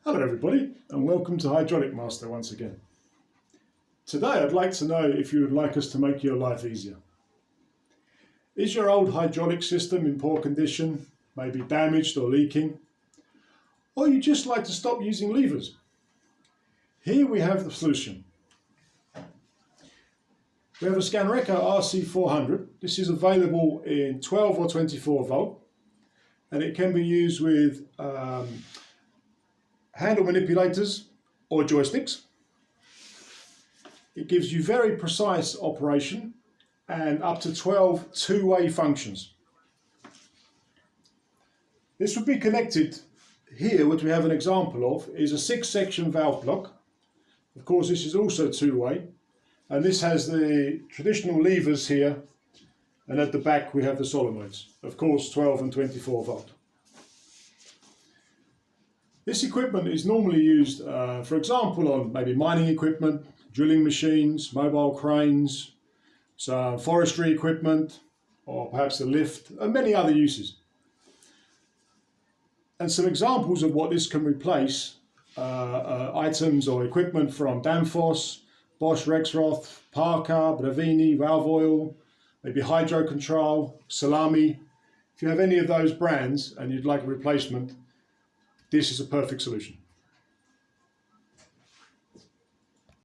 Hello everybody and welcome to Hydraulic Master once again. Today I'd like to know if you would like us to make your life easier. Is your old hydraulic system in poor condition, maybe damaged or leaking? Or you just like to stop using levers? Here we have the solution. We have a Scanreca RC400. This is available in 12 or 24 volt and it can be used with handle manipulators or joysticks. It gives you very precise operation and up to 12 two-way functions. This would be connected here. What we have an example of is a 6-section valve block. Of course, this is also two-way, and this has the traditional levers here, and at the back we have the solenoids, of course 12 and 24 volt. This equipment is normally used, for example, on maybe mining equipment, drilling machines, mobile cranes, some forestry equipment, or perhaps a lift, and many other uses. And some examples of what this can replace items or equipment from Danfoss, Bosch Rexroth, Parker, Bravini, Valve Oil, maybe Hydro Control, Salami. If you have any of those brands and you'd like a replacement, this is a perfect solution.